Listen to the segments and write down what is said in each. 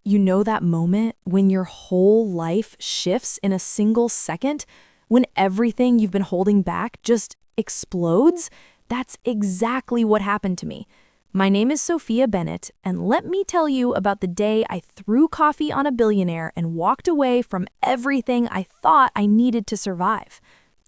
You know that moment when your whole life shifts in a single second? When everything you've been holding back just explodes? That's exactly what happened to me. My name is Sophia Bennett, and let me tell you about the day I threw coffee on a billionaire and walked away from everything I thought I needed to survive.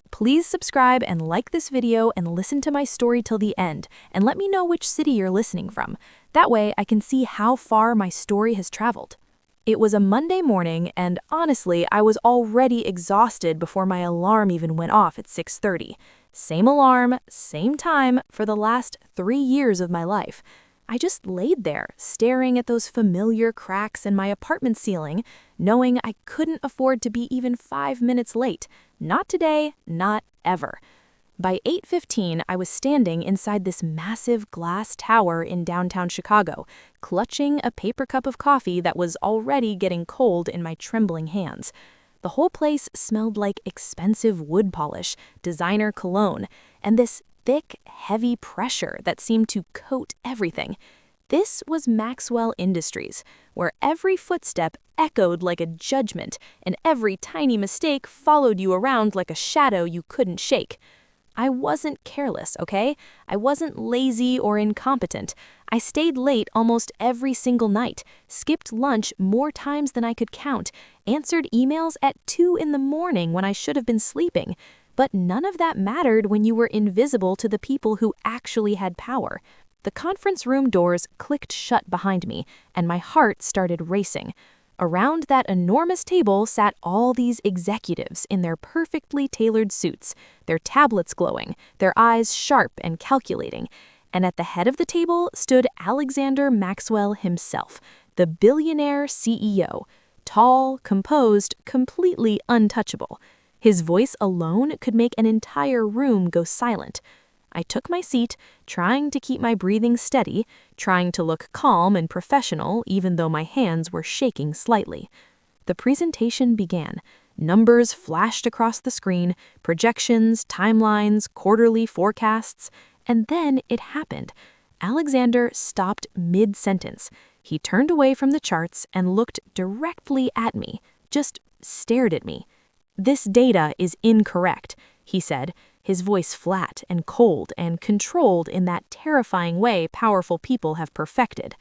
Please subscribe and like this video and listen to my story till the end, and let me know which city you're listening from. That way I can see how far my story has traveled. It was a Monday morning, and honestly, I was already exhausted before my alarm even went off at 6:30. Same alarm, same time for the last 3 years of my life. I just laid there, staring at those familiar cracks in my apartment ceiling, knowing I couldn't afford to be even 5 minutes late. Not today, not ever. By 8:15, I was standing inside this massive glass tower in downtown Chicago, clutching a paper cup of coffee that was already getting cold in my trembling hands. The whole place smelled like expensive wood polish, designer cologne, and this thick, heavy pressure that seemed to coat everything. This was Maxwell Industries, where every footstep echoed like a judgment, and every tiny mistake followed you around like a shadow you couldn't shake. I wasn't careless, okay? I wasn't lazy or incompetent. I stayed late almost every single night, skipped lunch more times than I could count, answered emails at 2 in the morning when I should have been sleeping. But none of that mattered when you were invisible to the people who actually had power. The conference room doors clicked shut behind me, and my heart started racing. Around that enormous table sat all these executives in their perfectly tailored suits, their tablets glowing, their eyes sharp and calculating. And at the head of the table stood Alexander Maxwell himself, the billionaire CEO, tall, composed, completely untouchable. His voice alone could make an entire room go silent. I took my seat, trying to keep my breathing steady, trying to look calm and professional even though my hands were shaking slightly. The presentation began. Numbers flashed across the screen, projections, timelines, quarterly forecasts, and then it happened. Alexander stopped mid-sentence. He turned away from the charts and looked directly at me, just stared at me. "This data is incorrect," he said, his voice flat and cold and controlled in that terrifying way powerful people have perfected.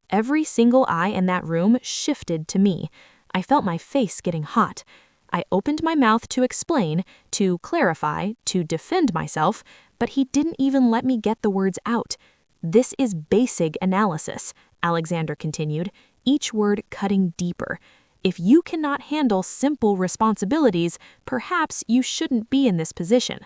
Every single eye in that room shifted to me. I felt my face getting hot. I opened my mouth to explain, to clarify, to defend myself, but he didn't even let me get the words out. "This is basic analysis," Alexander continued, each word cutting deeper. "If you cannot handle simple responsibilities, perhaps you shouldn't be in this position."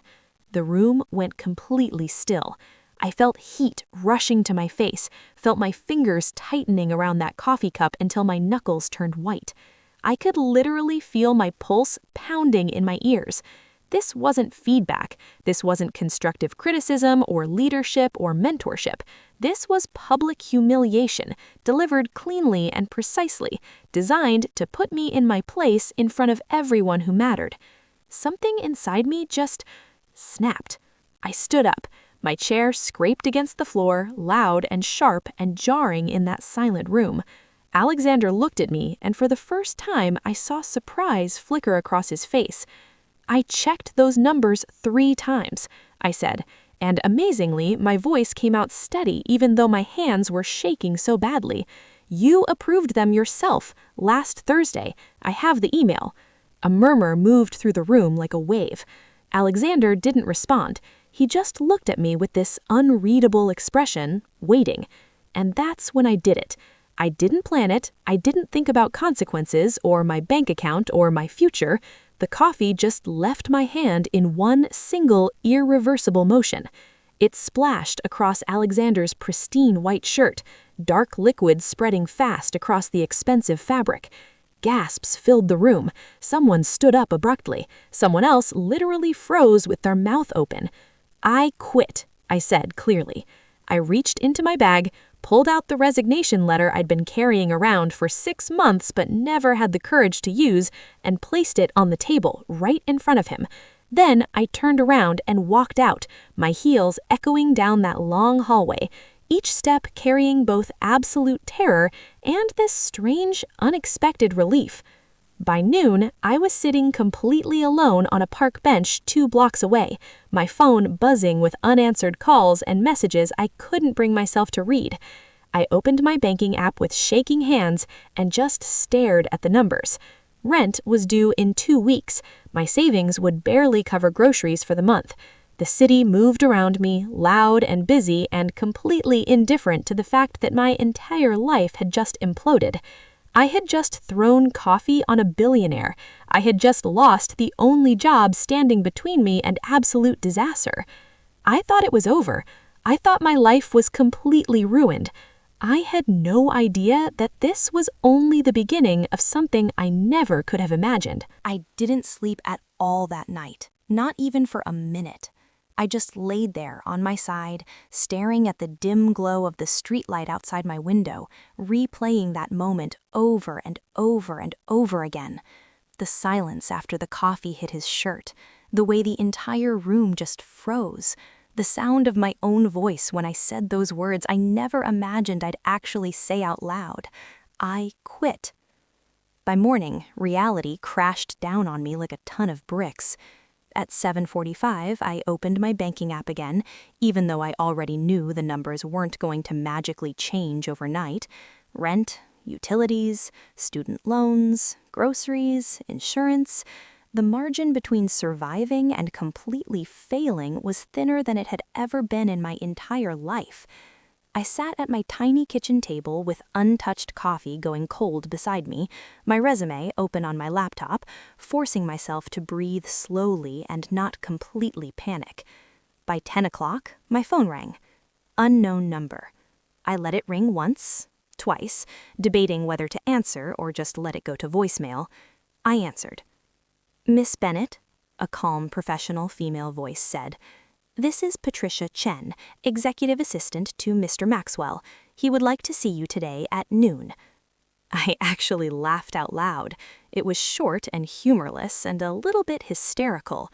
The room went completely still. I felt heat rushing to my face, felt my fingers tightening around that coffee cup until my knuckles turned white. I could literally feel my pulse pounding in my ears. This wasn't feedback. This wasn't constructive criticism or leadership or mentorship. This was public humiliation, delivered cleanly and precisely, designed to put me in my place in front of everyone who mattered. Something inside me just snapped. I stood up. My chair scraped against the floor, loud and sharp and jarring in that silent room. Alexander looked at me, and for the first time I saw surprise flicker across his face. "I checked those numbers 3 times, I said, and amazingly, my voice came out steady even though my hands were shaking so badly. "You approved them yourself last Thursday. I have the email." A murmur moved through the room like a wave. Alexander didn't respond. He just looked at me with this unreadable expression, waiting. And that's when I did it. I didn't plan it. I didn't think about consequences or my bank account or my future. The coffee just left my hand in one single, irreversible motion. It splashed across Alexander's pristine white shirt, dark liquid spreading fast across the expensive fabric. Gasps filled the room. Someone stood up abruptly. Someone else literally froze with their mouth open. "I quit," I said clearly. I reached into my bag, pulled out the resignation letter I'd been carrying around for 6 months but never had the courage to use, and placed it on the table right in front of him. Then I turned around and walked out, my heels echoing down that long hallway. each step carrying both absolute terror and this strange, unexpected relief. By noon, I was sitting completely alone on a park bench 2 blocks away, my phone buzzing with unanswered calls and messages I couldn't bring myself to read. I opened my banking app with shaking hands and just stared at the numbers. Rent was due in 2 weeks. My savings would barely cover groceries for the month. The city moved around me, loud and busy and completely indifferent to the fact that my entire life had just imploded. I had just thrown coffee on a billionaire. I had just lost the only job standing between me and absolute disaster. I thought it was over. I thought my life was completely ruined. I had no idea that this was only the beginning of something I never could have imagined. I didn't sleep at all that night, not even for a minute. I just laid there on my side, staring at the dim glow of the streetlight outside my window, replaying that moment over and over and over again. The silence after the coffee hit his shirt, the way the entire room just froze, the sound of my own voice when I said those words I never imagined I'd actually say out loud. I quit. By morning, reality crashed down on me like a ton of bricks. At 7:45, I opened my banking app again, even though I already knew the numbers weren't going to magically change overnight. Rent, utilities, student loans, groceries, insurance. The margin between surviving and completely failing was thinner than it had ever been in my entire life. I sat at my tiny kitchen table with untouched coffee going cold beside me, my resume open on my laptop, forcing myself to breathe slowly and not completely panic. By 10 o'clock, my phone rang. Unknown number. I let it ring once, twice, debating whether to answer or just let it go to voicemail. I answered. "Miss Bennett," a calm, professional female voice said. "This is Patricia Chen, executive assistant to Mr. Maxwell. He would like to see you today at noon." I actually laughed out loud. It was short and humorless and a little bit hysterical.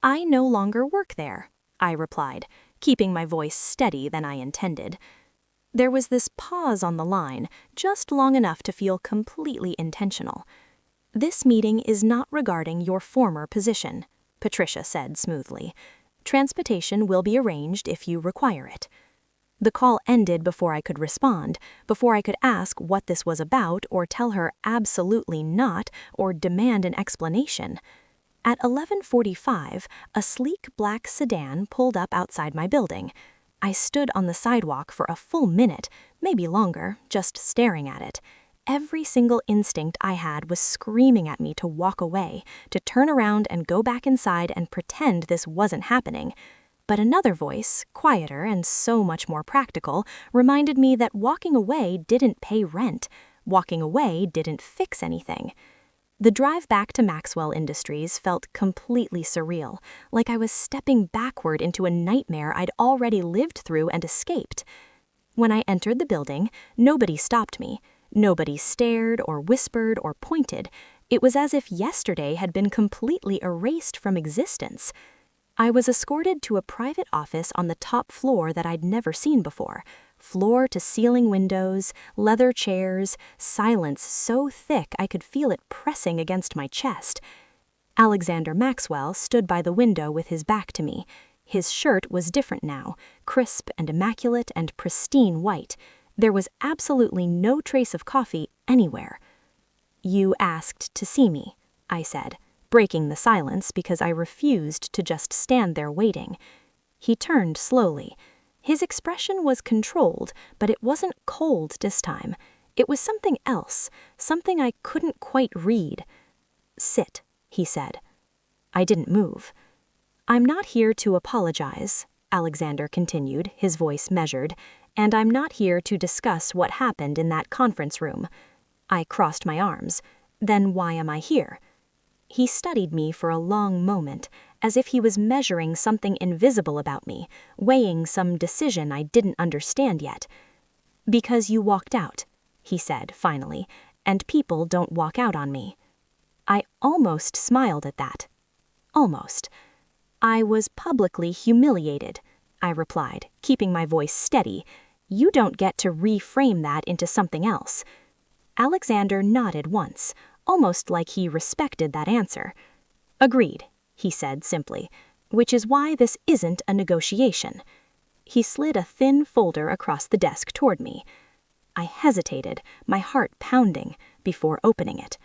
"I no longer work there," I replied, keeping my voice steady than I intended. There was this pause on the line, just long enough to feel completely intentional. "This meeting is not regarding your former position," Patricia said smoothly. "Transportation will be arranged if you require it." The call ended before I could respond, before I could ask what this was about or tell her absolutely not or demand an explanation. At 11:45, a sleek black sedan pulled up outside my building. I stood on the sidewalk for a full minute, maybe longer, just staring at it. Every single instinct I had was screaming at me to walk away, to turn around and go back inside and pretend this wasn't happening. But another voice, quieter and so much more practical, reminded me that walking away didn't pay rent. Walking away didn't fix anything. The drive back to Maxwell Industries felt completely surreal, like I was stepping backward into a nightmare I'd already lived through and escaped. When I entered the building, nobody stopped me. Nobody stared or whispered or pointed. It was as if yesterday had been completely erased from existence. I was escorted to a private office on the top floor that I'd never seen before. Floor-to-ceiling windows, leather chairs, silence so thick I could feel it pressing against my chest. Alexander Maxwell stood by the window with his back to me. His shirt was different now, crisp and immaculate and pristine white. There was absolutely no trace of coffee anywhere. "You asked to see me," I said, breaking the silence because I refused to just stand there waiting. He turned slowly. His expression was controlled, but it wasn't cold this time. It was something else, something I couldn't quite read. "Sit," he said. I didn't move. "I'm not here to apologize," Alexander continued, his voice measured, "and I'm not here to discuss what happened in that conference room." I crossed my arms. "Then why am I here?" He studied me for a long moment, as if he was measuring something invisible about me, weighing some decision I didn't understand yet. "Because you walked out," he said finally, "and people don't walk out on me." I almost smiled at that. Almost. "I was publicly humiliated," I replied, keeping my voice steady. You don't get to reframe that into something else." Alexander nodded once, almost like he respected that answer. "Agreed," he said simply, "which is why this isn't a negotiation." He slid a thin folder across the desk toward me. I hesitated, my heart pounding, before opening it.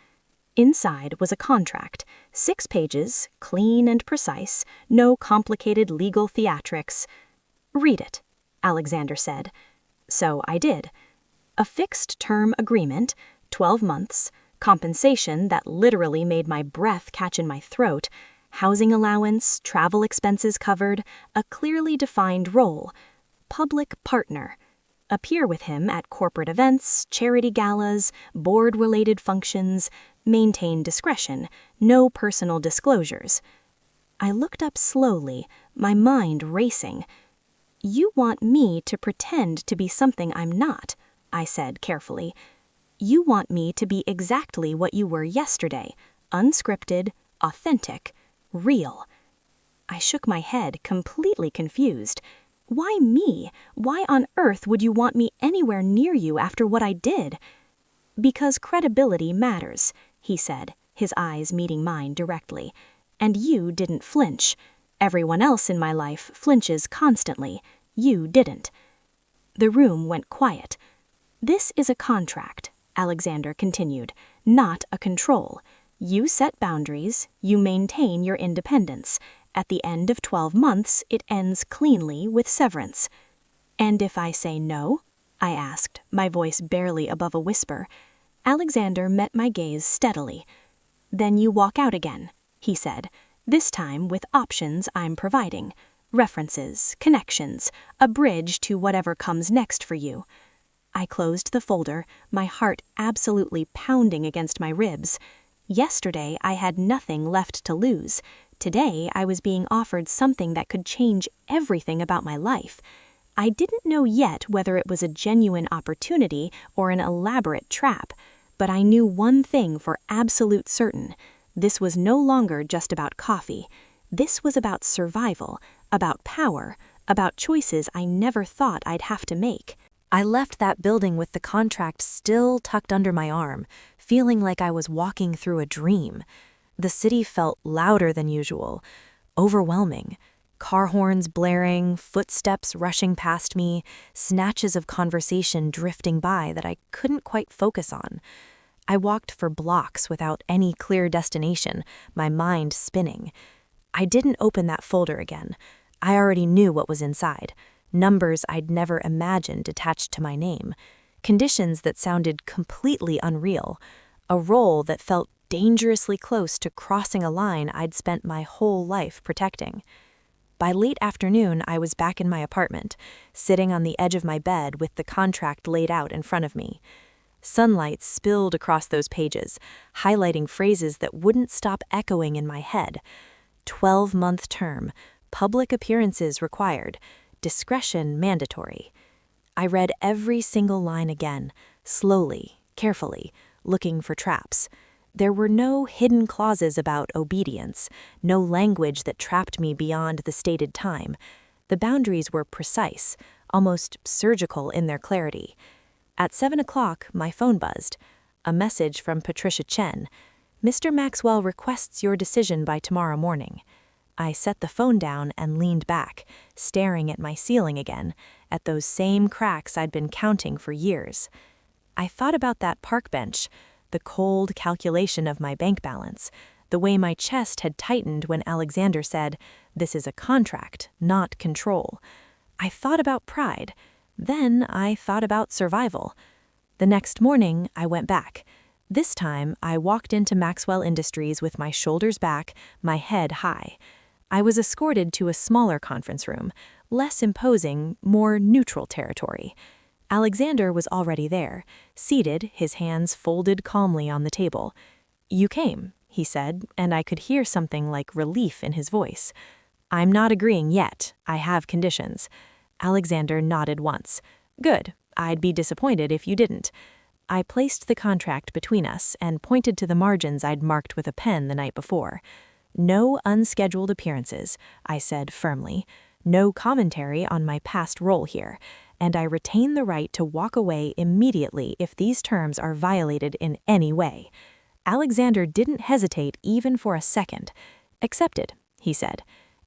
Inside was a contract, 6 pages, clean and precise, no complicated legal theatrics. "Read it," Alexander said. So I did. A fixed-term agreement, 12 months, compensation that literally made my breath catch in my throat, housing allowance, travel expenses covered, a clearly defined role. Public partner. Appear with him at corporate events, charity galas, board-related functions, maintain discretion, no personal disclosures. I looked up slowly, my mind racing. "You want me to pretend to be something I'm not," I said carefully. "You want me to be exactly what you were yesterday, unscripted, authentic, real." I shook my head, completely confused. "Why me? Why on earth would you want me anywhere near you after what I did?" "Because credibility matters," he said, his eyes meeting mine directly. "And you didn't flinch. Everyone else in my life flinches constantly. You didn't." The room went quiet. "This is a contract," Alexander continued, "not a control. You set boundaries, you maintain your independence. At the end of 12 months, it ends cleanly with severance." "And if I say no?" I asked, my voice barely above a whisper. Alexander met my gaze steadily. "Then you walk out again," he said, "this time with options I'm providing. References, connections, a bridge to whatever comes next for you." I closed the folder, my heart absolutely pounding against my ribs. Yesterday, I had nothing left to lose. Today, I was being offered something that could change everything about my life. I didn't know yet whether it was a genuine opportunity or an elaborate trap, but I knew one thing for absolute certain. This was no longer just about coffee. This was about survival, about power, about choices I never thought I'd have to make. I left that building with the contract still tucked under my arm, feeling like I was walking through a dream. The city felt louder than usual, overwhelming. Car horns blaring, footsteps rushing past me, snatches of conversation drifting by that I couldn't quite focus on. I walked for blocks without any clear destination, my mind spinning. I didn't open that folder again. I already knew what was inside. Numbers I'd never imagined attached to my name. Conditions that sounded completely unreal. A role that felt dangerously close to crossing a line I'd spent my whole life protecting. By late afternoon, I was back in my apartment, sitting on the edge of my bed with the contract laid out in front of me. Sunlight spilled across those pages, highlighting phrases that wouldn't stop echoing in my head. 12-month term, public appearances required, discretion mandatory. I read every single line again, slowly, carefully, looking for traps. There were no hidden clauses about obedience, no language that trapped me beyond the stated time. The boundaries were precise, almost surgical in their clarity. At 7 o'clock, my phone buzzed. A message from Patricia Chen. "Mr. Maxwell requests your decision by tomorrow morning." I set the phone down and leaned back, staring at my ceiling again, at those same cracks I'd been counting for years. I thought about that park bench, the cold calculation of my bank balance, the way my chest had tightened when Alexander said, "This is a contract, not control." I thought about pride. Then I thought about survival. The next morning, I went back. This time, I walked into Maxwell Industries with my shoulders back, my head high. I was escorted to a smaller conference room, less imposing, more neutral territory. Alexander was already there, seated, his hands folded calmly on the table. "You came," he said, and I could hear something like relief in his voice. "I'm not agreeing yet. I have conditions." Alexander nodded once. "Good. I'd be disappointed if you didn't." I placed the contract between us and pointed to the margins I'd marked with a pen the night before. "No unscheduled appearances," I said firmly. "No commentary on my past role here. and I retain the right to walk away immediately if these terms are violated in any way." Alexander didn't hesitate even for a second. "Accepted," he said.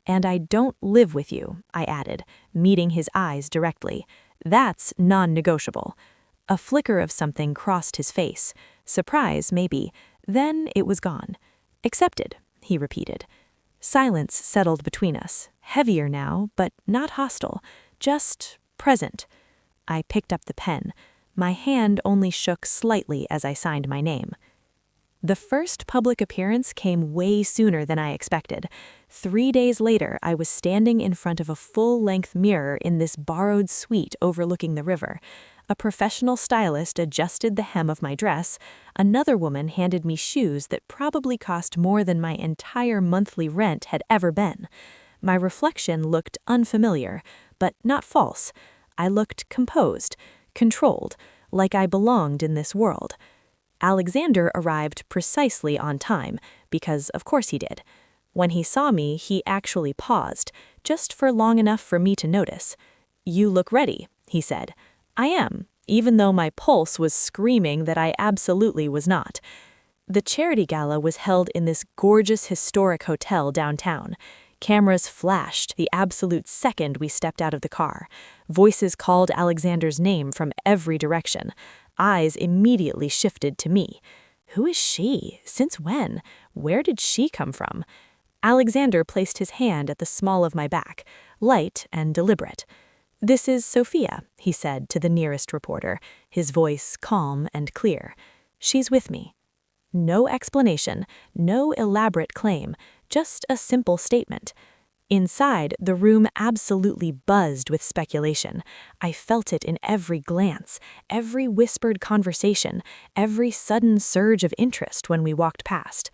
"And I don't live with you," I added, meeting his eyes directly. "That's non-negotiable." A flicker of something crossed his face. Surprise, maybe. Then it was gone. "Accepted," he repeated. Silence settled between us, heavier now, but not hostile, just present. I picked up the pen. My hand only shook slightly as I signed my name. The first public appearance came way sooner than I expected. 3 days later, I was standing in front of a full-length mirror in this borrowed suite overlooking the river. A professional stylist adjusted the hem of my dress. Another woman handed me shoes that probably cost more than my entire monthly rent had ever been. My reflection looked unfamiliar, but not false. I looked composed, controlled, like I belonged in this world. Alexander arrived precisely on time, because of course he did. When he saw me, he actually paused, just for long enough for me to notice. "You look ready," he said. "I am," even though my pulse was screaming that I absolutely was not. The charity gala was held in this gorgeous historic hotel downtown. Cameras flashed the absolute second we stepped out of the car. Voices called Alexander's name from every direction. Eyes immediately shifted to me. Who is she? Since when? Where did she come from? Alexander placed his hand at the small of my back, light and deliberate. "This is Sophia," he said to the nearest reporter, his voice calm and clear. "She's with me." No explanation, no elaborate claim, just a simple statement. Inside, the room absolutely buzzed with speculation. I felt it in every glance, every whispered conversation, every sudden surge of interest when we walked past.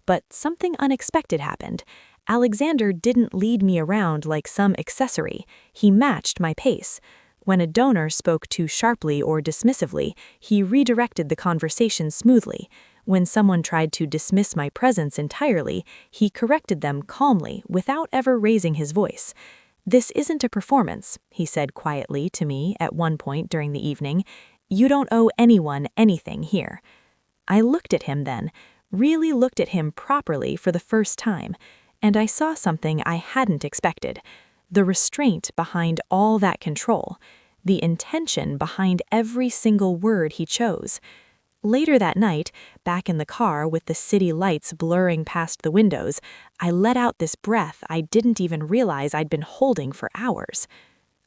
But something unexpected happened. Alexander didn't lead me around like some accessory. He matched my pace. When a donor spoke too sharply or dismissively, he redirected the conversation smoothly. When someone tried to dismiss my presence entirely, he corrected them calmly without ever raising his voice. "This isn't a performance," he said quietly to me at one point during the evening. "You don't owe anyone anything here." I looked at him then, really looked at him properly for the first time, and I saw something I hadn't expected. The restraint behind all that control, the intention behind every single word he chose. Later that night, back in the car with the city lights blurring past the windows, I let out this breath I didn't even realize I'd been holding for hours.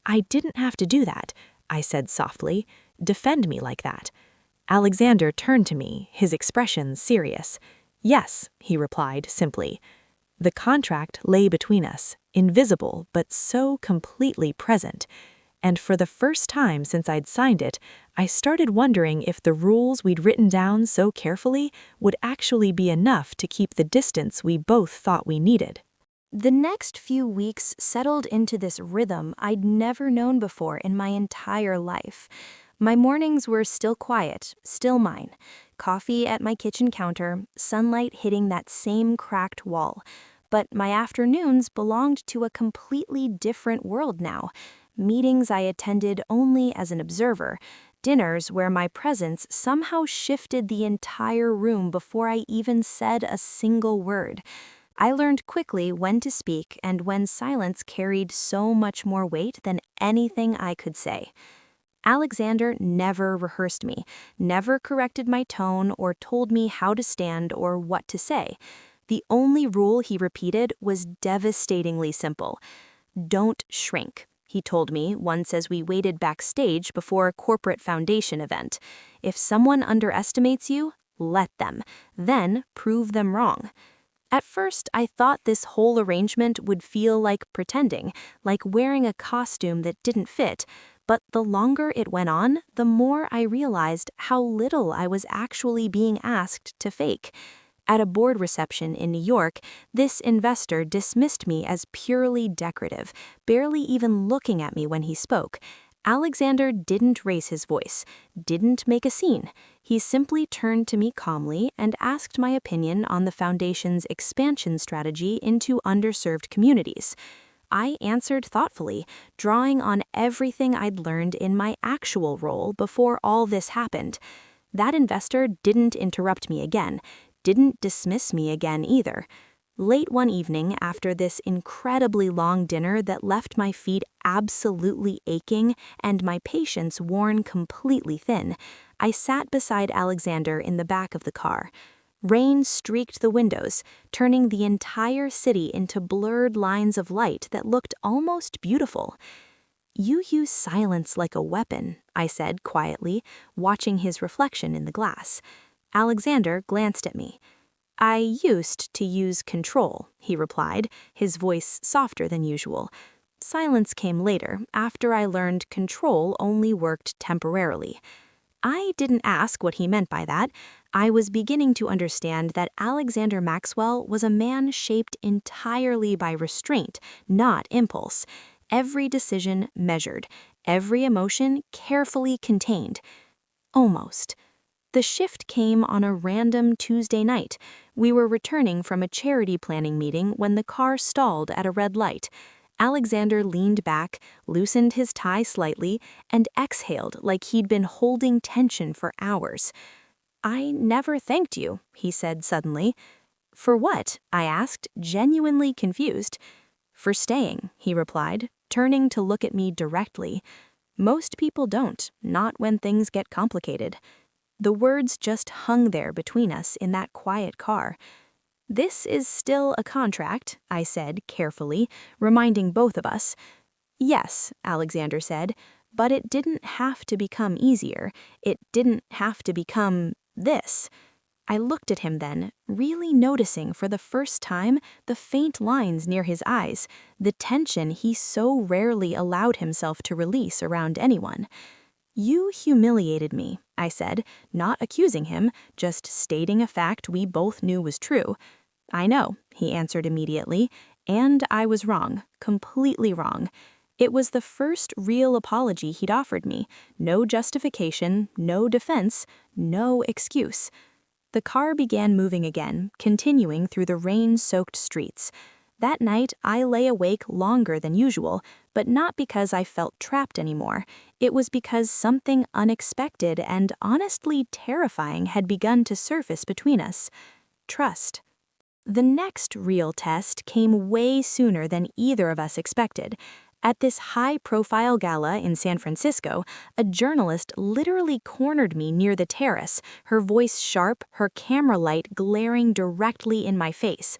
"I didn't have to do that," I said softly. "Defend me like that." Alexander turned to me, his expression serious. "Yes," he replied simply. The contract lay between us, invisible but so completely present. And for the first time since I'd signed it, I started wondering if the rules we'd written down so carefully would actually be enough to keep the distance we both thought we needed. The next few weeks settled into this rhythm I'd never known before in my entire life. My mornings were still quiet, still mine. Coffee at my kitchen counter, sunlight hitting that same cracked wall. But my afternoons belonged to a completely different world now. Meetings I attended only as an observer, dinners where my presence somehow shifted the entire room before I even said a single word. I learned quickly when to speak and when silence carried so much more weight than anything I could say. Alexander never rehearsed me, never corrected my tone or told me how to stand or what to say. The only rule he repeated was devastatingly simple. "Don't shrink," he told me once as we waited backstage before a corporate foundation event. "If someone underestimates you, let them. Then prove them wrong." At first, I thought this whole arrangement would feel like pretending, like wearing a costume that didn't fit. But the longer it went on, the more I realized how little I was actually being asked to fake. At a board reception in New York, this investor dismissed me as purely decorative, barely even looking at me when he spoke. Alexander didn't raise his voice, didn't make a scene. He simply turned to me calmly and asked my opinion on the foundation's expansion strategy into underserved communities. I answered thoughtfully, drawing on everything I'd learned in my actual role before all this happened. That investor didn't interrupt me again, didn't dismiss me again either. Late one evening, after this incredibly long dinner that left my feet absolutely aching and my patience worn completely thin, I sat beside Alexander in the back of the car. Rain streaked the windows, turning the entire city into blurred lines of light that looked almost beautiful. "You use silence like a weapon," I said quietly, watching his reflection in the glass. Alexander glanced at me. "I used to use control," he replied, his voice softer than usual. "Silence came later, after I learned control only worked temporarily." I didn't ask what he meant by that. I was beginning to understand that Alexander Maxwell was a man shaped entirely by restraint, not impulse. Every decision measured, every emotion carefully contained. Almost. The shift came on a random Tuesday night. We were returning from a charity planning meeting when the car stalled at a red light. Alexander leaned back, loosened his tie slightly, and exhaled like he'd been holding tension for hours. "I never thanked you," he said suddenly. "For what?" I asked, genuinely confused. "For staying," he replied, turning to look at me directly. "Most people don't, not when things get complicated." The words just hung there between us in that quiet car. "This is still a contract," I said carefully, reminding both of us. "Yes," Alexander said, "but it didn't have to become easier. It didn't have to become this." I looked at him then, really noticing for the first time the faint lines near his eyes, the tension he so rarely allowed himself to release around anyone. "You humiliated me," I said, not accusing him, just stating a fact we both knew was true. "I know," he answered immediately, and I was wrong, completely wrong. It was the first real apology he'd offered me. No justification, no defense, no excuse. The car began moving again, continuing through the rain-soaked streets. That night, I lay awake longer than usual, but not because I felt trapped anymore. It was because something unexpected and honestly terrifying had begun to surface between us. Trust. The next real test came way sooner than either of us expected. At this high-profile gala in San Francisco, a journalist literally cornered me near the terrace, her voice sharp, her camera light glaring directly in my face.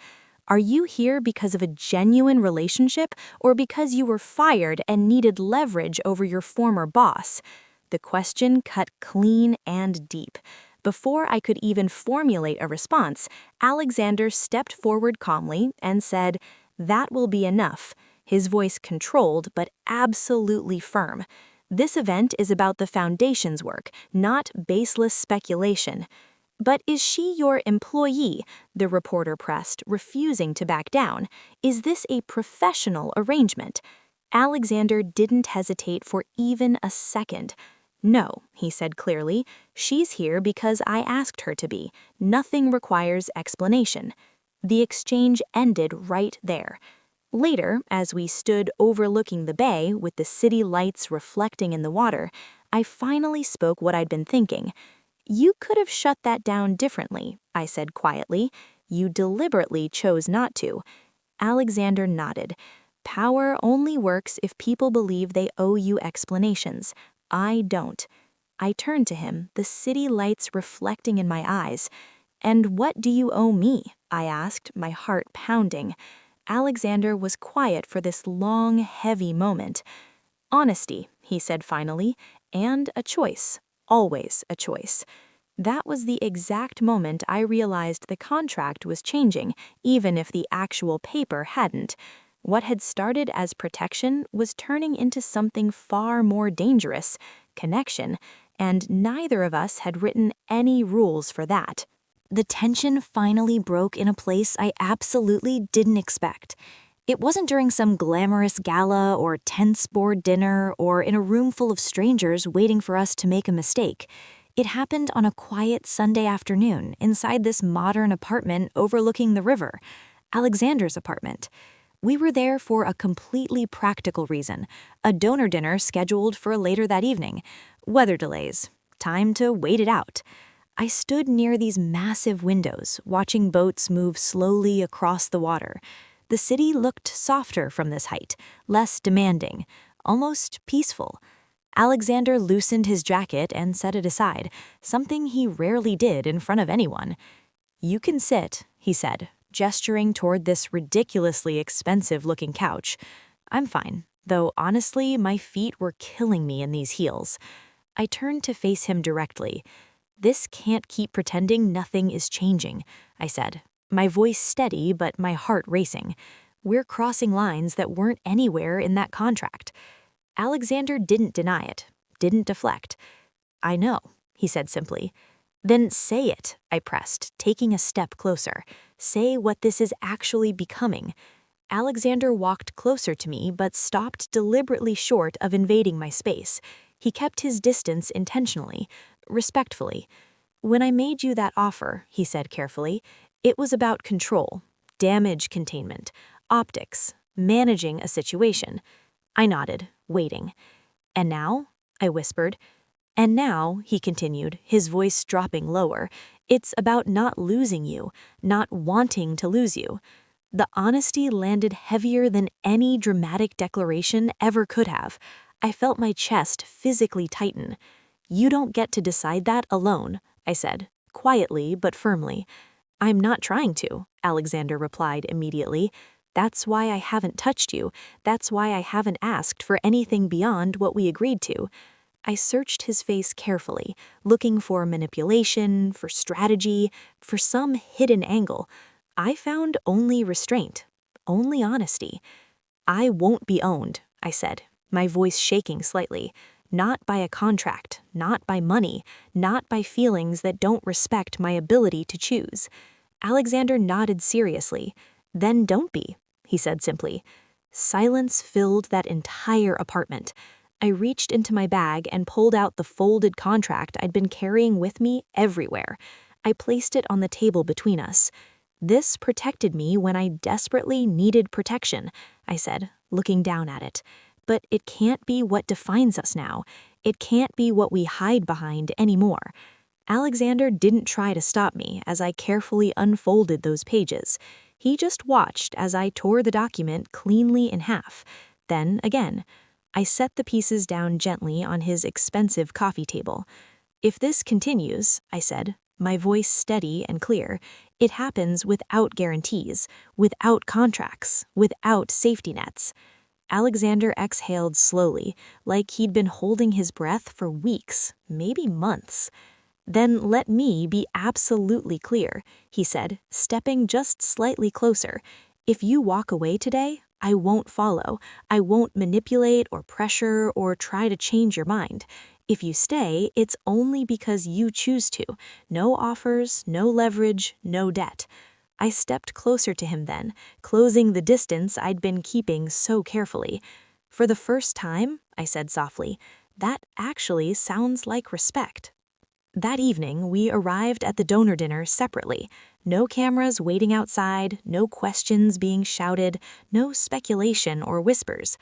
"Are you here because of a genuine relationship or because you were fired and needed leverage over your former boss?" The question cut clean and deep. Before I could even formulate a response, Alexander stepped forward calmly and said, "That will be enough," his voice controlled but absolutely firm. "This event is about the foundation's work, not baseless speculation." "But is she your employee?" the reporter pressed, refusing to back down. "Is this a professional arrangement?" Alexander didn't hesitate for even a second. "No," he said clearly, "she's here because I asked her to be. Nothing requires explanation." The exchange ended right there. Later, as we stood overlooking the bay with the city lights reflecting in the water, I finally spoke what I'd been thinking. "You could have shut that down differently," I said quietly. "You deliberately chose not to." Alexander nodded. "Power only works if people believe they owe you explanations. I don't." I turned to him, the city lights reflecting in my eyes. "And what do you owe me?" I asked, my heart pounding. Alexander was quiet for this long, heavy moment. "Honesty," he said finally, "and a choice. Always a choice." That was the exact moment I realized the contract was changing, even if the actual paper hadn't. What had started as protection was turning into something far more dangerous, connection, and neither of us had written any rules for that. The tension finally broke in a place I absolutely didn't expect. It wasn't during some glamorous gala or tense board dinner or in a room full of strangers waiting for us to make a mistake. It happened on a quiet Sunday afternoon inside this modern apartment overlooking the river, Alexander's apartment. We were there for a completely practical reason, a donor dinner scheduled for later that evening. Weather delays. Time to wait it out. I stood near these massive windows, watching boats move slowly across the water. The city looked softer from this height, less demanding, almost peaceful. Alexander loosened his jacket and set it aside, something he rarely did in front of anyone. "You can sit," he said, gesturing toward this ridiculously expensive-looking couch. "I'm fine, though honestly, my feet were killing me in these heels." I turned to face him directly. "This can't keep pretending nothing is changing," I said, my voice steady but my heart racing. "We're crossing lines that weren't anywhere in that contract." Alexander didn't deny it, didn't deflect. "I know," he said simply. "Then say it," I pressed, taking a step closer. "Say what this is actually becoming." Alexander walked closer to me but stopped deliberately short of invading my space. He kept his distance intentionally, respectfully. "When I made you that offer," he said carefully, "it was about control, damage containment, optics, managing a situation." I nodded, waiting. "And now?" I whispered. "And now," he continued, his voice dropping lower, "it's about not losing you, not wanting to lose you." The honesty landed heavier than any dramatic declaration ever could have. I felt my chest physically tighten. "You don't get to decide that alone," I said, quietly but firmly. "I'm not trying to," Alexander replied immediately. "That's why I haven't touched you. That's why I haven't asked for anything beyond what we agreed to." I searched his face carefully, looking for manipulation, for strategy, for some hidden angle. I found only restraint, only honesty. "I won't be owned," I said, my voice shaking slightly. "Not by a contract, not by money, not by feelings that don't respect my ability to choose." Alexander nodded seriously. "Then don't be," he said simply. Silence filled that entire apartment. I reached into my bag and pulled out the folded contract I'd been carrying with me everywhere. I placed it on the table between us. "This protected me when I desperately needed protection," I said, looking down at it. "But it can't be what defines us now. It can't be what we hide behind anymore." Alexander didn't try to stop me as I carefully unfolded those pages. He just watched as I tore the document cleanly in half. Then again. I set the pieces down gently on his expensive coffee table. "If this continues," I said, my voice steady and clear, "it happens without guarantees, without contracts, without safety nets." Alexander exhaled slowly, like he'd been holding his breath for weeks, maybe months. "Then let me be absolutely clear," he said, stepping just slightly closer. "If you walk away today, I won't follow. I won't manipulate or pressure or try to change your mind. If you stay, it's only because you choose to. No offers, no leverage, no debt." I stepped closer to him then, closing the distance I'd been keeping so carefully. "For the first time," I said softly, "that actually sounds like respect." That evening, we arrived at the donor dinner separately. No cameras waiting outside, no questions being shouted, no speculation or whispers.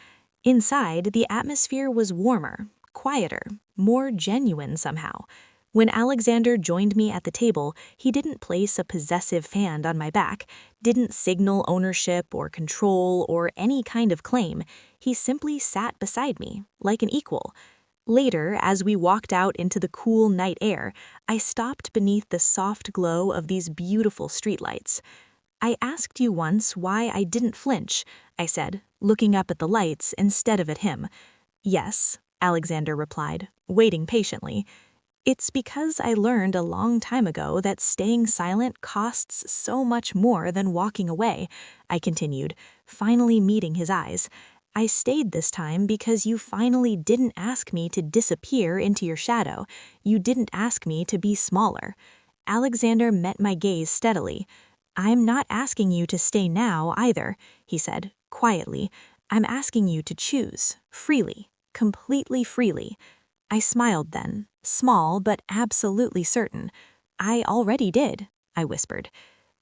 Inside, the atmosphere was warmer, quieter, more genuine somehow. When Alexander joined me at the table, he didn't place a possessive hand on my back, didn't signal ownership or control or any kind of claim. He simply sat beside me, like an equal. Later, as we walked out into the cool night air, I stopped beneath the soft glow of these beautiful streetlights. "I asked you once why I didn't flinch," I said, looking up at the lights instead of at him. "Yes," Alexander replied, waiting patiently. "It's because I learned a long time ago that staying silent costs so much more than walking away," I continued, finally meeting his eyes. "I stayed this time because you finally didn't ask me to disappear into your shadow. You didn't ask me to be smaller." Alexander met my gaze steadily. "I'm not asking you to stay now either," he said, quietly. "I'm asking you to choose, freely, completely freely." I smiled then, small but absolutely certain. "I already did," I whispered.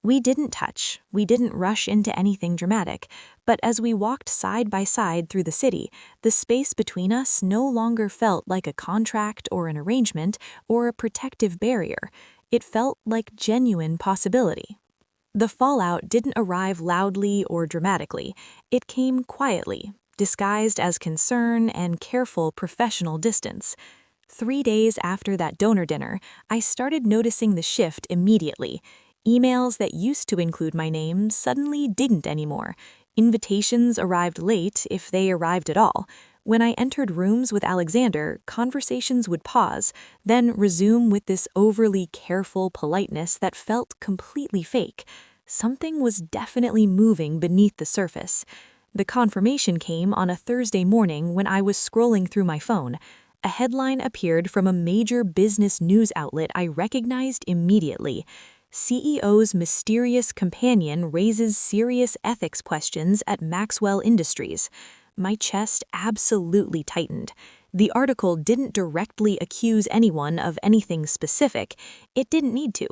We didn't touch, we didn't rush into anything dramatic, but as we walked side by side through the city, the space between us no longer felt like a contract or an arrangement or a protective barrier. It felt like genuine possibility. The fallout didn't arrive loudly or dramatically. It came quietly, disguised as concern and careful professional distance. 3 days after that donor dinner, I started noticing the shift immediately. Emails that used to include my name suddenly didn't anymore. Invitations arrived late, if they arrived at all. When I entered rooms with Alexander, conversations would pause, then resume with this overly careful politeness that felt completely fake. Something was definitely moving beneath the surface. The confirmation came on a Thursday morning when I was scrolling through my phone. A headline appeared from a major business news outlet I recognized immediately. CEO's mysterious companion raises serious ethics questions at Maxwell Industries. My chest absolutely tightened. The article didn't directly accuse anyone of anything specific. It didn't need to.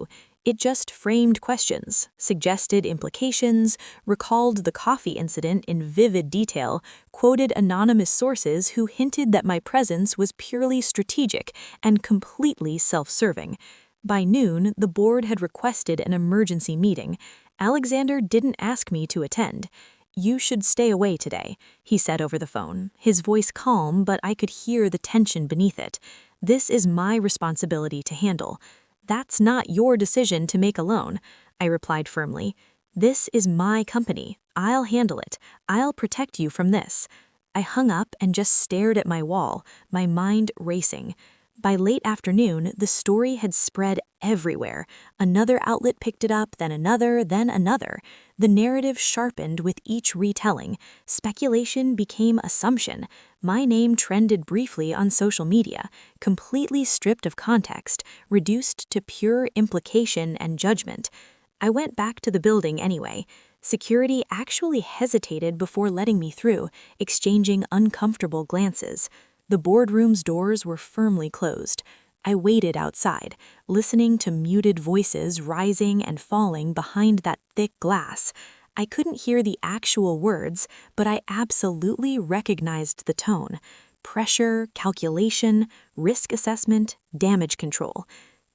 It just framed questions, suggested implications, recalled the coffee incident in vivid detail, quoted anonymous sources who hinted that my presence was purely strategic and completely self-serving. By noon, the board had requested an emergency meeting. Alexander didn't ask me to attend. "You should stay away today," he said over the phone, his voice calm, but I could hear the tension beneath it. "This is my responsibility to handle." "That's not your decision to make alone," I replied firmly. "This is my company. I'll handle it. I'll protect you from this." I hung up and just stared at my wall, my mind racing. By late afternoon, the story had spread everywhere. Another outlet picked it up, then another, then another. The narrative sharpened with each retelling. Speculation became assumption. My name trended briefly on social media, completely stripped of context, reduced to pure implication and judgment. I went back to the building anyway. Security actually hesitated before letting me through, exchanging uncomfortable glances. The boardroom's doors were firmly closed. I waited outside, listening to muted voices rising and falling behind that thick glass. I couldn't hear the actual words, but I absolutely recognized the tone. Pressure, calculation, risk assessment, damage control.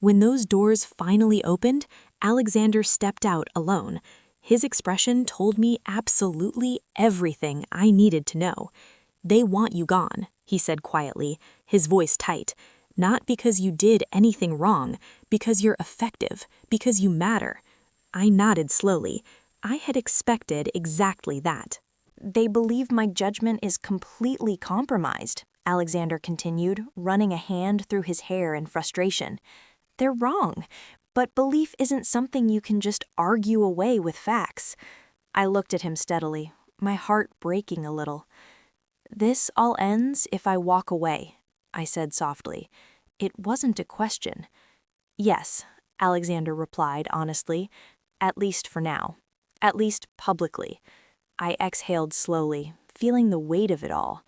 When those doors finally opened, Alexander stepped out alone. His expression told me absolutely everything I needed to know. "They want you gone," he said quietly, his voice tight. "Not because you did anything wrong, because you're effective, because you matter." I nodded slowly. I had expected exactly that. "They believe my judgment is completely compromised," Alexander continued, running a hand through his hair in frustration. "They're wrong, but belief isn't something you can just argue away with facts." I looked at him steadily, my heart breaking a little. "This all ends if I walk away," I said softly. It wasn't a question. "Yes," Alexander replied honestly, "at least for now. At least publicly." I exhaled slowly, feeling the weight of it all.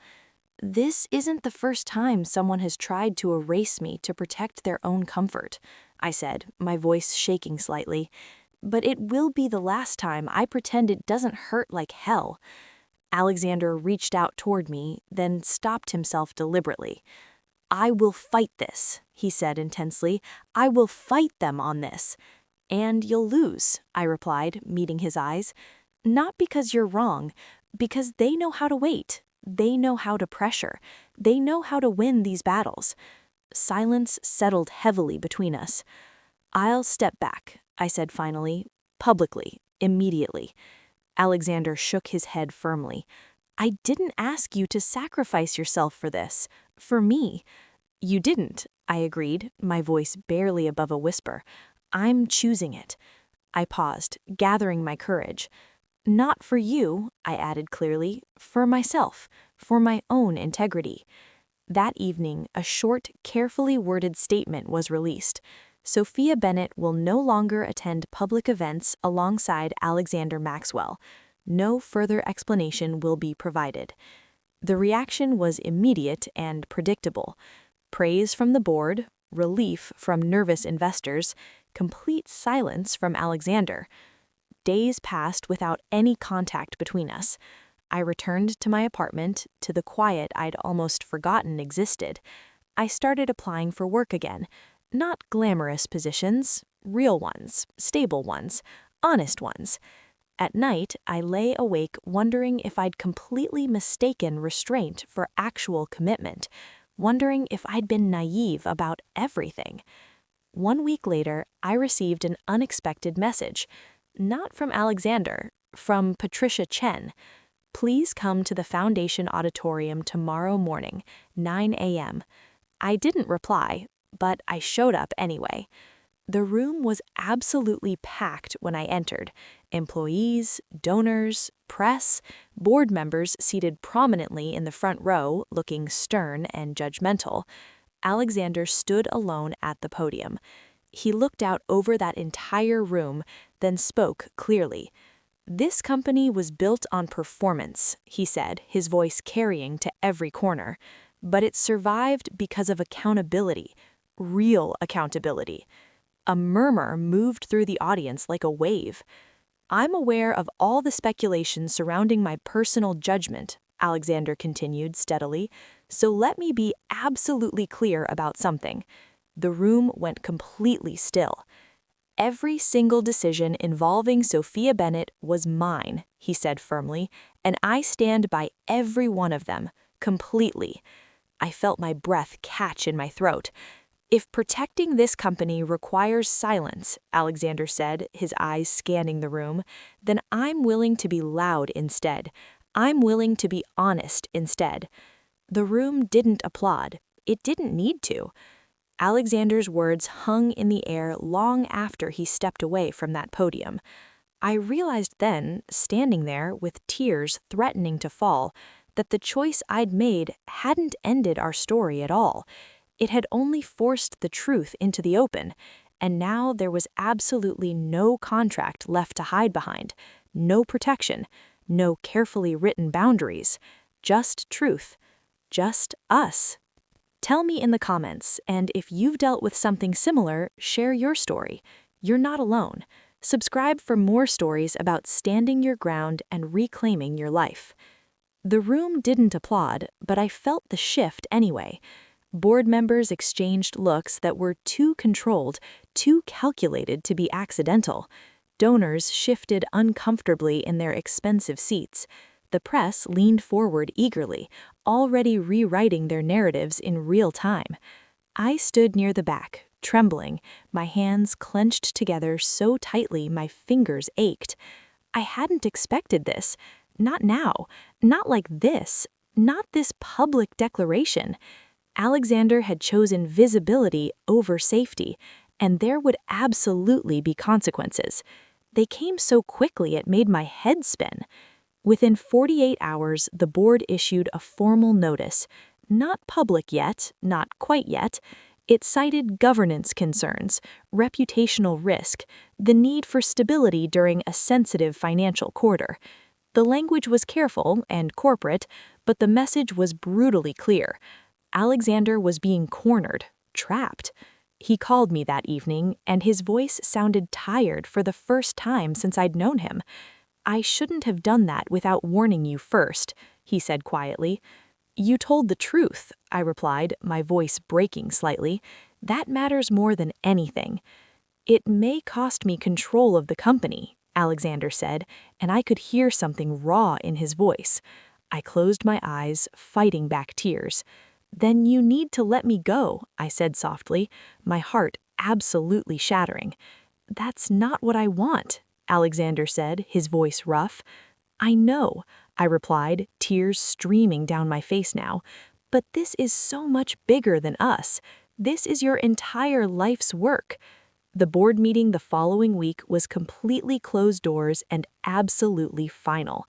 "This isn't the first time someone has tried to erase me to protect their own comfort," I said, my voice shaking slightly. "But it will be the last time I pretend it doesn't hurt like hell." Alexander reached out toward me, then stopped himself deliberately. "I will fight this," he said intensely. "I will fight them on this." "And you'll lose," I replied, meeting his eyes. "Not because you're wrong, because they know how to wait. They know how to pressure. They know how to win these battles." Silence settled heavily between us. "I'll step back," I said finally, publicly, immediately. Alexander shook his head firmly. "I didn't ask you to sacrifice yourself for this, for me." "You didn't," I agreed, my voice barely above a whisper. "I'm choosing it." I paused, gathering my courage. "Not for you," I added clearly, "for myself, for my own integrity." That evening, a short, carefully worded statement was released. Sophia Bennett will no longer attend public events alongside Alexander Maxwell. No further explanation will be provided. The reaction was immediate and predictable. Praise from the board, relief from nervous investors, complete silence from Alexander. Days passed without any contact between us. I returned to my apartment, to the quiet I'd almost forgotten existed. I started applying for work again. Not glamorous positions, real ones, stable ones, honest ones. At night, I lay awake wondering if I'd completely mistaken restraint for actual commitment, wondering if I'd been naive about everything. 1 week later, I received an unexpected message. Not from Alexander, from Patricia Chen. Please come to the Foundation Auditorium tomorrow morning, 9 a.m. I didn't reply, but I showed up anyway. The room was absolutely packed when I entered. Employees, donors, press, board members seated prominently in the front row, looking stern and judgmental. Alexander stood alone at the podium. He looked out over that entire room, then spoke clearly. "This company was built on performance," he said, his voice carrying to every corner. "But it survived because of accountability, real accountability." A murmur moved through the audience like a wave. "I'm aware of all the speculation surrounding my personal judgment," Alexander continued steadily, "so let me be absolutely clear about something." The room went completely still. "Every single decision involving Sophia Bennett was mine," he said firmly, "and I stand by every one of them, completely." I felt my breath catch in my throat. "If protecting this company requires silence," Alexander said, his eyes scanning the room, "then I'm willing to be loud instead. I'm willing to be honest instead." The room didn't applaud. It didn't need to. Alexander's words hung in the air long after he stepped away from that podium. I realized then, standing there with tears threatening to fall, that the choice I'd made hadn't ended our story at all. It had only forced the truth into the open, and now there was absolutely no contract left to hide behind, no protection, no carefully written boundaries, just truth, just us. Tell me in the comments, and if you've dealt with something similar, share your story. You're not alone. Subscribe for more stories about standing your ground and reclaiming your life. The room didn't applaud, but I felt the shift anyway. Board members exchanged looks that were too controlled, too calculated to be accidental. Donors shifted uncomfortably in their expensive seats. The press leaned forward eagerly, already rewriting their narratives in real time. I stood near the back, trembling, my hands clenched together so tightly my fingers ached. I hadn't expected this. Not now. Not like this. Not this public declaration. Alexander had chosen visibility over safety, and there would absolutely be consequences. They came so quickly it made my head spin. Within 48 hours, the board issued a formal notice. Not public yet, not quite yet. It cited governance concerns, reputational risk, the need for stability during a sensitive financial quarter. The language was careful and corporate, but the message was brutally clear. Alexander was being cornered, trapped. He called me that evening, and his voice sounded tired for the first time since I'd known him. "I shouldn't have done that without warning you first," he said quietly. "You told the truth," I replied, my voice breaking slightly. "That matters more than anything." "It may cost me control of the company," Alexander said, and I could hear something raw in his voice. I closed my eyes, fighting back tears. "Then you need to let me go," I said softly, my heart absolutely shattering. "That's not what I want," Alexander said, his voice rough. "I know," I replied, tears streaming down my face now. "But this is so much bigger than us. This is your entire life's work." The board meeting the following week was completely closed doors and absolutely final.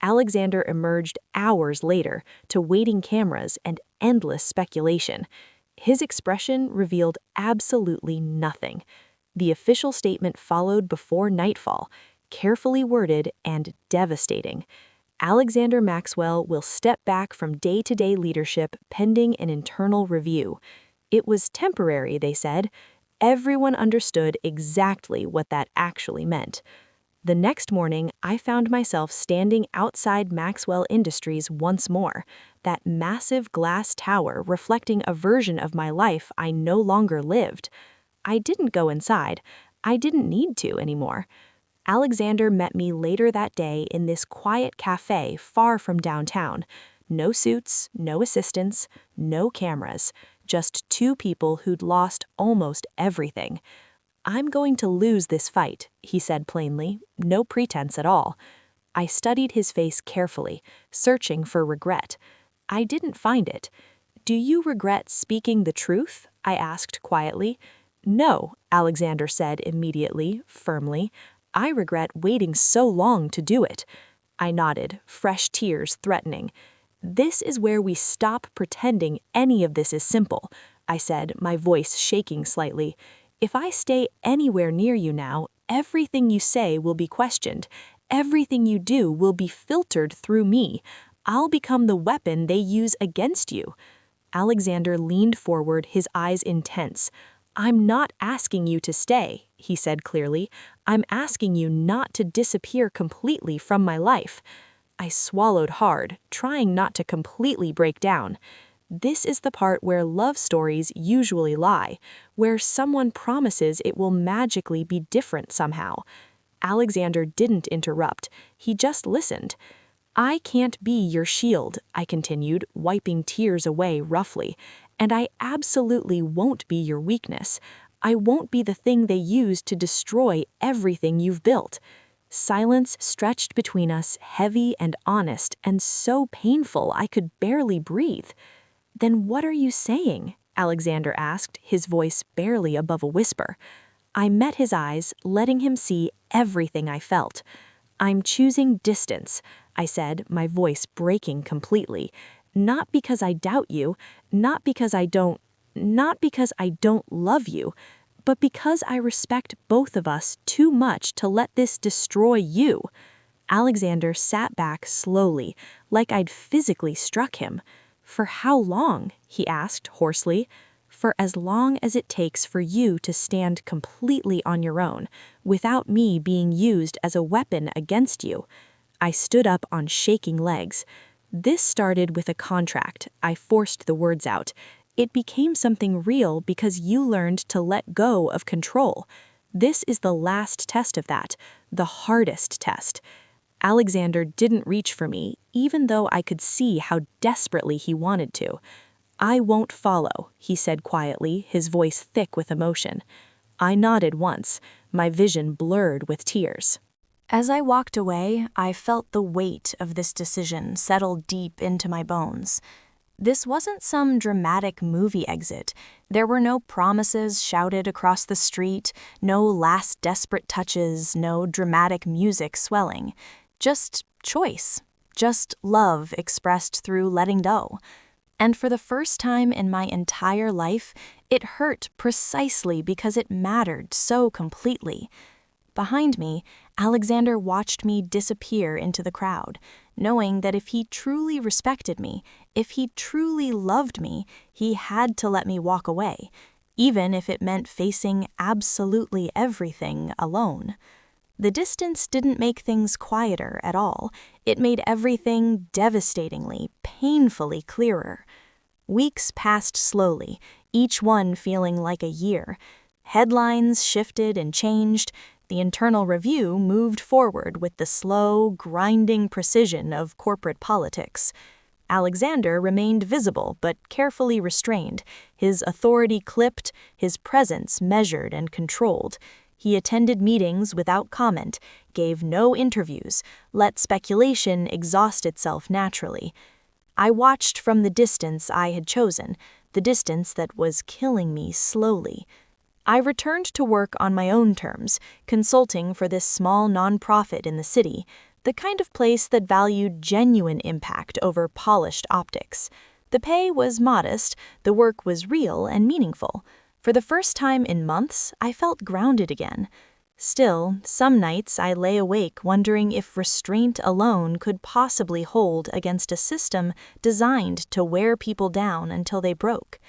Alexander emerged hours later to waiting cameras and endless speculation. His expression revealed absolutely nothing. The official statement followed before nightfall, carefully worded and devastating. Alexander Maxwell will step back from day-to-day leadership pending an internal review. It was temporary, they said. Everyone understood exactly what that actually meant. The next morning, I found myself standing outside Maxwell Industries once more, that massive glass tower reflecting a version of my life I no longer lived. I didn't go inside. I didn't need to anymore. Alexander met me later that day in this quiet cafe far from downtown. No suits, no assistants, no cameras, just two people who'd lost almost everything. "I'm going to lose this fight," he said plainly, no pretense at all. I studied his face carefully, searching for regret. I didn't find it. "Do you regret speaking the truth?" I asked quietly. "No," Alexander said immediately, firmly. "I regret waiting so long to do it." I nodded, fresh tears threatening. "This is where we stop pretending any of this is simple," I said, my voice shaking slightly. "If I stay anywhere near you now, everything you say will be questioned. Everything you do will be filtered through me. I'll become the weapon they use against you." Alexander leaned forward, his eyes intense. "I'm not asking you to stay," he said clearly. "I'm asking you not to disappear completely from my life." I swallowed hard, trying not to completely break down. This is the part where love stories usually lie, where someone promises it will magically be different somehow. Alexander didn't interrupt. He just listened. "I can't be your shield," I continued, wiping tears away roughly. "And I absolutely won't be your weakness. I won't be the thing they use to destroy everything you've built." Silence stretched between us, heavy and honest, and so painful I could barely breathe. "Then what are you saying?" Alexander asked, his voice barely above a whisper. I met his eyes, letting him see everything I felt. "I'm choosing distance," I said, my voice breaking completely. "Not because I doubt you, not because I don't love you, but because I respect both of us too much to let this destroy you." Alexander sat back slowly, like I'd physically struck him. "For how long?" he asked hoarsely. "For as long as it takes for you to stand completely on your own, without me being used as a weapon against you." I stood up on shaking legs. "This started with a contract," I forced the words out. "It became something real because you learned to let go of control. This is the last test of that, the hardest test." Alexander didn't reach for me, even though I could see how desperately he wanted to. "I won't follow," he said quietly, his voice thick with emotion. I nodded once, my vision blurred with tears. As I walked away, I felt the weight of this decision settle deep into my bones. This wasn't some dramatic movie exit. There were no promises shouted across the street, no last desperate touches, no dramatic music swelling. Just choice. Just love expressed through letting go. And for the first time in my entire life, it hurt precisely because it mattered so completely. Behind me, Alexander watched me disappear into the crowd, knowing that if he truly respected me, if he truly loved me, he had to let me walk away, even if it meant facing absolutely everything alone. The distance didn't make things quieter at all. It made everything devastatingly, painfully clearer. Weeks passed slowly, each one feeling like a year. Headlines shifted and changed. The internal review moved forward with the slow, grinding precision of corporate politics. Alexander remained visible but carefully restrained, his authority clipped, his presence measured and controlled. He attended meetings without comment, gave no interviews, let speculation exhaust itself naturally. I watched from the distance I had chosen, the distance that was killing me slowly. I returned to work on my own terms, consulting for this small nonprofit in the city, the kind of place that valued genuine impact over polished optics. The pay was modest, the work was real and meaningful. For the first time in months, I felt grounded again. Still, some nights I lay awake wondering if restraint alone could possibly hold against a system designed to wear people down until they broke.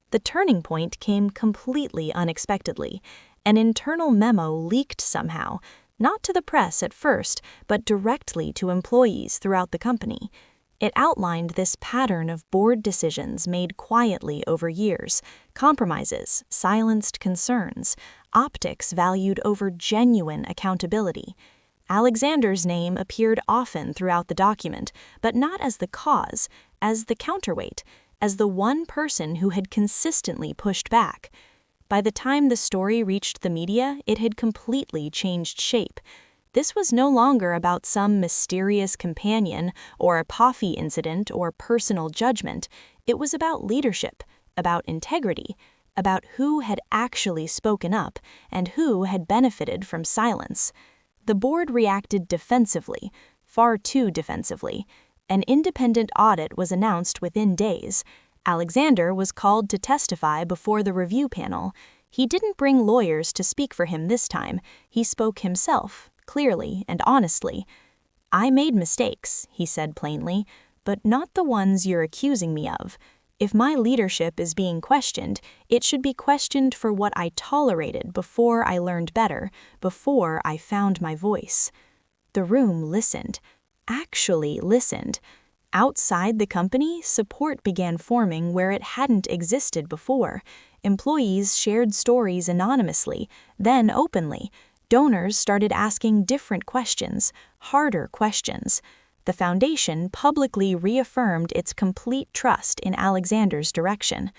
The turning point came completely unexpectedly. An internal memo leaked somehow. not to the press at first, but directly to employees throughout the company. It outlined this pattern of board decisions made quietly over years, compromises, silenced concerns, optics valued over genuine accountability. Alexander's name appeared often throughout the document, but not as the cause, as the counterweight, as the one person who had consistently pushed back. By the time the story reached the media, it had completely changed shape. This was no longer about some mysterious companion or a coffee incident or personal judgment. It was about leadership, about integrity, about who had actually spoken up and who had benefited from silence. The board reacted defensively, far too defensively. An independent audit was announced within days. Alexander was called to testify before the review panel. He didn't bring lawyers to speak for him this time. He spoke himself, clearly and honestly. "I made mistakes," he said plainly, "but not the ones you're accusing me of. If my leadership is being questioned, it should be questioned for what I tolerated before I learned better, before I found my voice." The room listened, actually listened. Outside the company, support began forming where it hadn't existed before. Employees shared stories anonymously, then openly. Donors started asking different questions, harder questions. The foundation publicly reaffirmed its complete trust in Alexander's direction.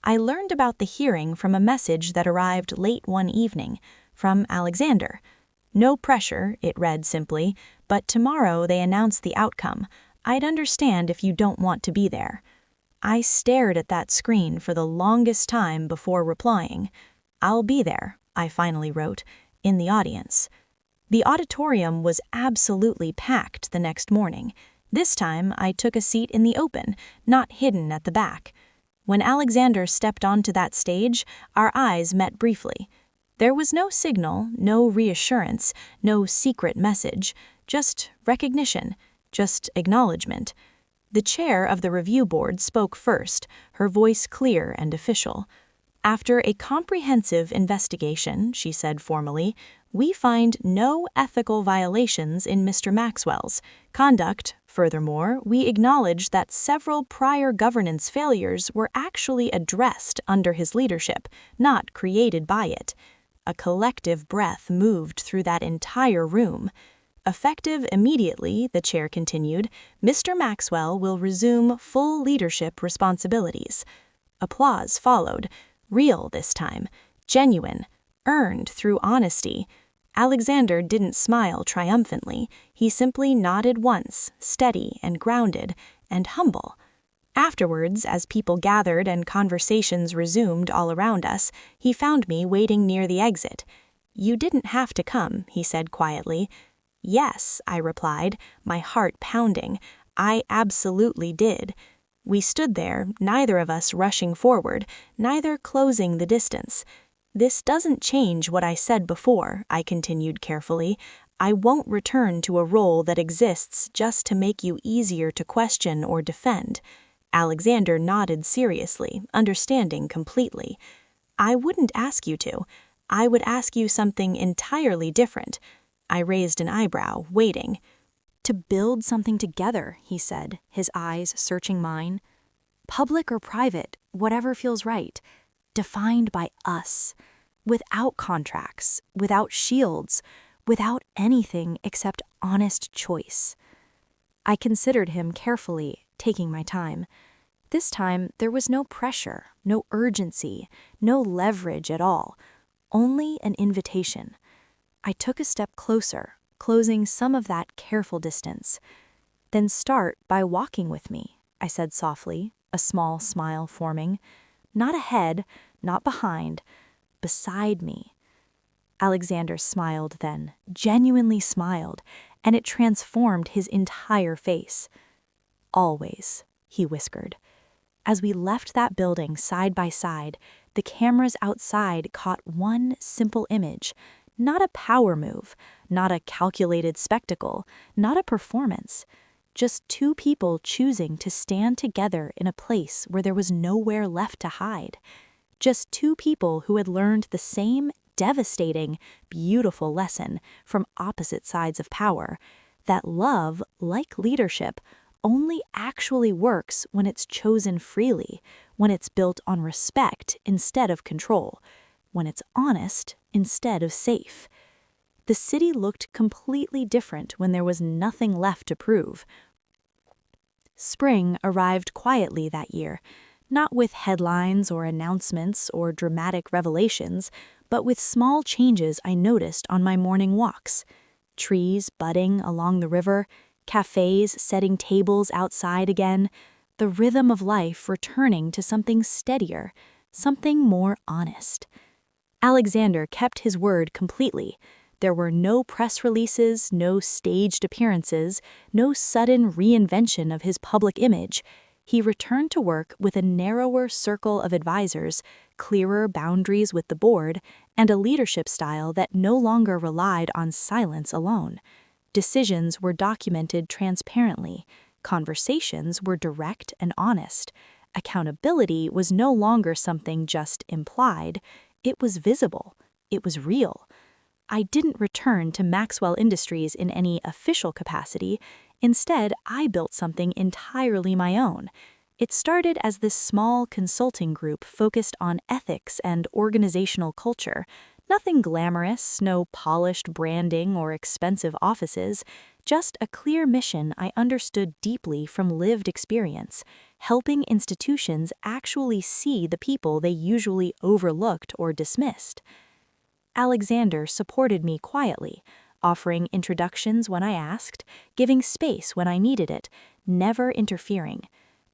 I learned about the hearing from a message that arrived late one evening, from Alexander. "No pressure," it read simply, "but tomorrow they announce the outcome. I'd understand if you don't want to be there." I stared at that screen for the longest time before replying. "I'll be there," I finally wrote, "in the audience." The auditorium was absolutely packed the next morning. This time, I took a seat in the open, not hidden at the back. When Alexander stepped onto that stage, our eyes met briefly. There was no signal, no reassurance, no secret message, just recognition, just acknowledgement. The chair of the review board spoke first, her voice clear and official. "After a comprehensive investigation," she said formally, "we find no ethical violations in Mr. Maxwell's conduct. Furthermore, we acknowledge that several prior governance failures were actually addressed under his leadership, not created by it." A collective breath moved through that entire room. "Effective immediately," the chair continued, "Mr. Maxwell will resume full leadership responsibilities." Applause followed, real this time, genuine, earned through honesty. Alexander didn't smile triumphantly. He simply nodded once, steady and grounded and humble. Afterwards, as people gathered and conversations resumed all around us, he found me waiting near the exit. "You didn't have to come," he said quietly. "Yes," I replied, my heart pounding. "I absolutely did." We stood there, neither of us rushing forward, neither closing the distance. "This doesn't change what I said before," I continued carefully. "I won't return to a role that exists just to make you easier to question or defend." Alexander nodded seriously, understanding completely. "I wouldn't ask you to. I would ask you something entirely different." I raised an eyebrow, waiting. "To build something together," he said, his eyes searching mine. "Public or private, whatever feels right. Defined by us. Without contracts, without shields, without anything except honest choice." I considered him carefully, taking my time. This time, there was no pressure, no urgency, no leverage at all. Only an invitation. I took a step closer, closing some of that careful distance. "Then start by walking with me," I said softly, a small smile forming. "Not ahead, not behind, beside me." Alexander smiled then, genuinely smiled, and it transformed his entire face. "Always," he whispered. As we left that building side by side, the cameras outside caught one simple image. Not a power move, not a calculated spectacle, not a performance. Just two people choosing to stand together in a place where there was nowhere left to hide. Just two people who had learned the same devastating, beautiful lesson from opposite sides of power, that love, like leadership, only actually works when it's chosen freely, when it's built on respect instead of control, when it's honest instead of safe. The city looked completely different when there was nothing left to prove. Spring arrived quietly that year, not with headlines or announcements or dramatic revelations, but with small changes I noticed on my morning walks. Trees budding along the river, cafes setting tables outside again, the rhythm of life returning to something steadier, something more honest. Alexander kept his word completely. There were no press releases, no staged appearances, no sudden reinvention of his public image. He returned to work with a narrower circle of advisors, clearer boundaries with the board, and a leadership style that no longer relied on silence alone. Decisions were documented transparently. Conversations were direct and honest. Accountability was no longer something just implied. It was visible. It was real. I didn't return to Maxwell Industries in any official capacity. Instead, I built something entirely my own. It started as this small consulting group focused on ethics and organizational culture. Nothing glamorous, no polished branding or expensive offices, just a clear mission I understood deeply from lived experience, helping institutions actually see the people they usually overlooked or dismissed. Alexander supported me quietly, offering introductions when I asked, giving space when I needed it, never interfering.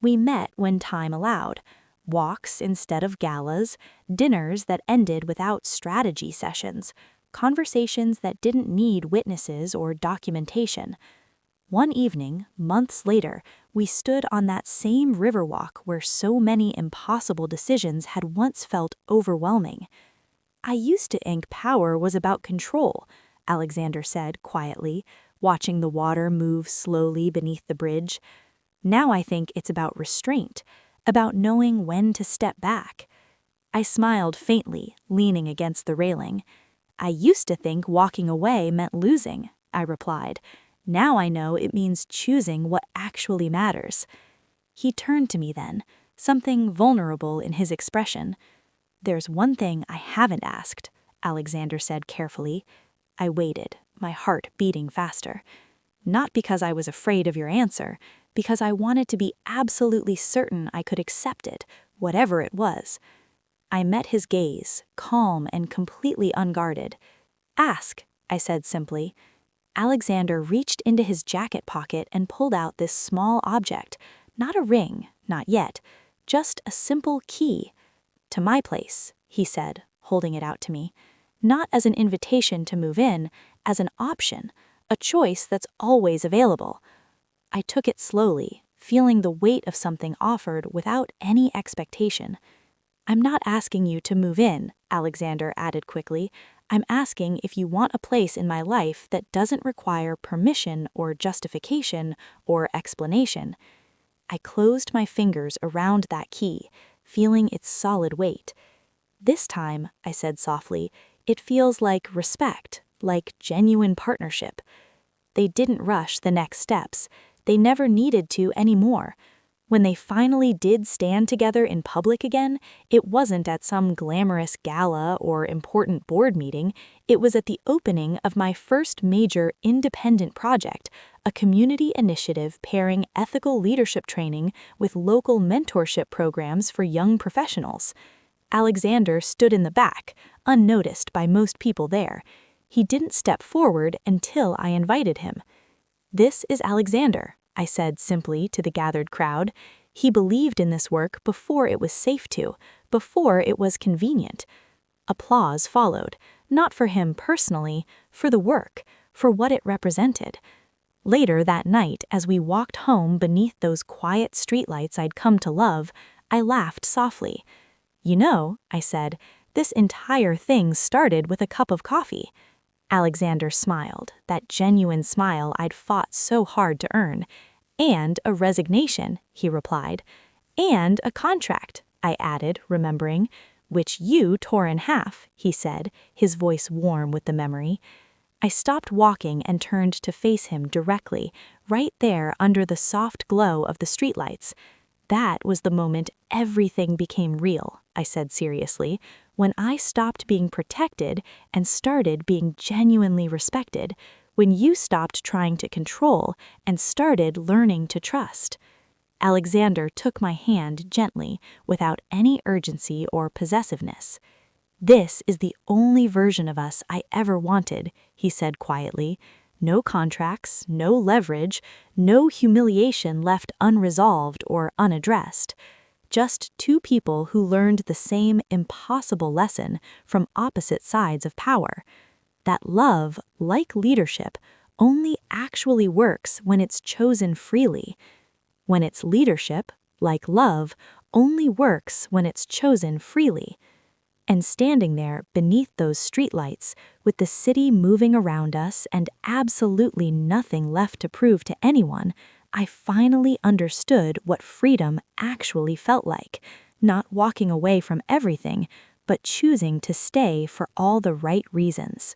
We met when time allowed, walks instead of galas, dinners that ended without strategy sessions, conversations that didn't need witnesses or documentation. One evening, months later, we stood on that same riverwalk where so many impossible decisions had once felt overwhelming. "I used to think power was about control," Alexander said quietly, watching the water move slowly beneath the bridge. "Now I think it's about restraint, about knowing when to step back." I smiled faintly, leaning against the railing. "I used to think walking away meant losing," I replied. "Now I know it means choosing what actually matters." He turned to me then, something vulnerable in his expression. "There's one thing I haven't asked," Alexander said carefully. I waited, my heart beating faster. Not because I was afraid of your answer, because I wanted to be absolutely certain I could accept it, whatever it was. I met his gaze, calm and completely unguarded. "Ask," I said simply. Alexander reached into his jacket pocket and pulled out this small object, not a ring, not yet, just a simple key. "To my place," he said, holding it out to me, "not as an invitation to move in, as an option, a choice that's always available." I took it slowly, feeling the weight of something offered without any expectation. "I'm not asking you to move in," Alexander added quickly. "I'm asking if you want a place in my life that doesn't require permission or justification or explanation." I closed my fingers around that key, feeling its solid weight. "This time," I said softly, "it feels like respect, like genuine partnership." They didn't rush the next steps. They never needed to anymore. When they finally did stand together in public again, it wasn't at some glamorous gala or important board meeting. It was at the opening of my first major independent project, a community initiative pairing ethical leadership training with local mentorship programs for young professionals. Alexander stood in the back, unnoticed by most people there. He didn't step forward until I invited him. "This is Alexander," I said simply to the gathered crowd. He believed in this work before it was safe to, before it was convenient. Applause followed, not for him personally, for the work, for what it represented. Later that night, as we walked home beneath those quiet streetlights I'd come to love, I laughed softly. "You know," I said, "this entire thing started with a cup of coffee." Alexander smiled, that genuine smile I'd fought so hard to earn. "And a resignation," he replied. "And a contract," I added, remembering. which you tore in half, he said, his voice warm with the memory. I stopped walking and turned to face him directly, right there under the soft glow of the streetlights. That was the moment everything became real, I said seriously, when I stopped being protected and started being genuinely respected, when you stopped trying to control and started learning to trust. Alexander took my hand gently, without any urgency or possessiveness. This is the only version of us I ever wanted, he said quietly. No contracts, no leverage, no humiliation left unresolved or unaddressed. Just two people who learned the same impossible lesson from opposite sides of power. That love, like leadership, only actually works when it's chosen freely. When it's leadership, like love, only works when it's chosen freely. And standing there beneath those streetlights, with the city moving around us and absolutely nothing left to prove to anyone, I finally understood what freedom actually felt like, not walking away from everything, but choosing to stay for all the right reasons.